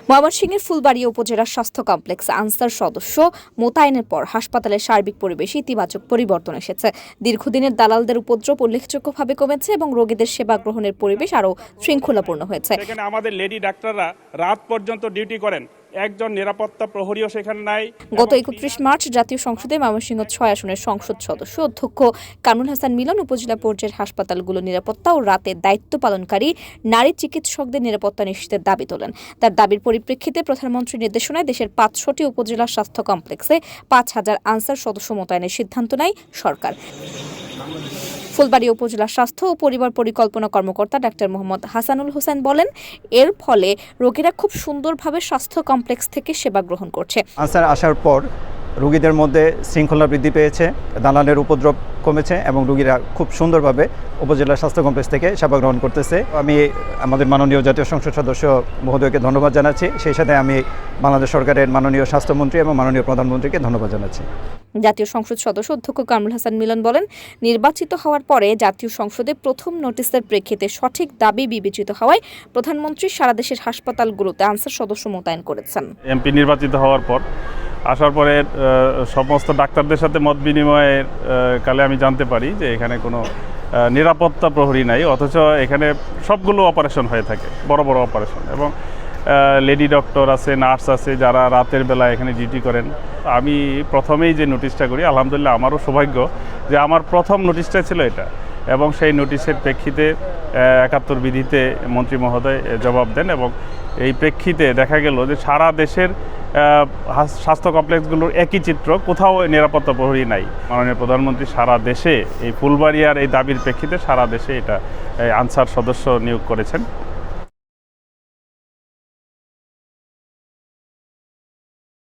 ময়মনসিংহের ফুলবাড়িয়া উপজেলার স্বাস্থ্য কমপ্লেক্সে আনসার সদস্য মোতায়েনের পর হাসপাতালের সার্বিক পরিবেশে ইতিবাচক পরিবর্তন এসেছে। দীর্ঘদিনের দালালদের উপদ্রব উল্লেখযোগ্যভাবে কমেছে এবং রোগীদের সেবা গ্রহণের পরিবেশ আরও শৃঙ্খলাপূর্ণ হয়েছে। সেখানে আমাদের লেডি ডাক্তাররা রাত পর্যন্ত ডিউটি করেন, একজন নিরাপত্তা প্রহরীও সেখানে নাই। গত 31 মার্চ জাতীয় সংসদে ময়মনসিংহ 6 আসনের সংসদ সদস্য অধ্যক্ষ কামরুল হাসান মিলন উপজেলা পর্যায়ের হাসপাতালগুলোর নিরাপত্তা ও রাতে দায়িত্ব পালনকারী নারী চিকিৎসকদের নিরাপত্তা নিশ্চিতের দাবি তোলেন। তার দাবির পরিপ্রেক্ষিতে প্রধানমন্ত্রীর নির্দেশনায় দেশের 500টি উপজেলা স্বাস্থ্য কমপ্লেক্সে 5000 আনসার সদস্য মোতায়েনের সিদ্ধান্ত নেয় সরকার। ফুলবাড়িয়া উপজেলা স্বাস্থ্য ও পরিবার পরিকল্পনা কর্মকর্তা ডাক্তার মোহাম্মদ হাসানুল হোসেন বলেন, এর ফলে রোগীরা খুব সুন্দরভাবে স্বাস্থ্য কমপ্লেক্স থেকে সেবা গ্রহণ করছে। আনসার আসার পর রোগীদের মধ্যে শৃঙ্খলা বৃদ্ধি পেয়েছে, দালালের উপদ্রব কমেছে এবং রোগীরা খুব সুন্দরভাবে উপজেলা স্বাস্থ্য কমপ্লেক্স থেকে সেবা গ্রহণ করতেছে। আমি আমাদের মাননীয় জাতীয় সংসদ সদস্য মহোদয়কে ধন্যবাদ জানাচ্ছি। সেই সাথে আমি বাংলাদেশ সরকারের মাননীয় স্বাস্থ্যমন্ত্রী এবং মাননীয় প্রধানমন্ত্রীকে ধন্যবাদ জানাচ্ছি। জাতীয় সংসদ সদস্য অধ্যক্ষ কামরুল হাসান মিলন বলেন, নির্বাচিত হওয়ার পরে জাতীয় সংসদে প্রথম নোটিশের প্রেক্ষিতে সঠিক দাবি বিবেচিত হওয়ায় প্রধানমন্ত্রী সারা দেশের হাসপাতালগুলোতে আনসার সদস্য মোতায়েন করেছেন। এমপি নির্বাচিত হওয়ার পর আসার পরে সমস্ত ডাক্তারদের সাথে মত বিনিময়ের কালে আমি জানতে পারি যে এখানে কোনো নিরাপত্তা প্রহরী নাই, অথচ এখানে সবগুলো অপারেশন হয়ে থাকে, বড় বড় অপারেশন, এবং লেডি ডক্টর আছে, নার্স আছে যারা রাতের বেলা এখানে ডিউটি করেন। আমি প্রথমেই যে নোটিশটা করি, আলহামদুলিল্লাহ আমারও সৌভাগ্য যে আমার প্রথম নোটিশটা ছিল এটা, এবং সেই নোটিশের প্রেক্ষিতে 71 বিধিতে মন্ত্রী মহোদয় জবাব দেন, এবং এই প্রেক্ষিতে দেখা গেল যে সারা দেশের স্বাস্থ্য কমপ্লেক্সগুলোর একই চিত্র, কোথাও নিরাপত্তা প্রহরী নাই। মাননীয় প্রধানমন্ত্রী সারা দেশে এই ফুলবাড়িয়ার এই দাবির প্রেক্ষিতে সারা দেশে এটা আনসার সদস্য নিয়োগ করেছেন।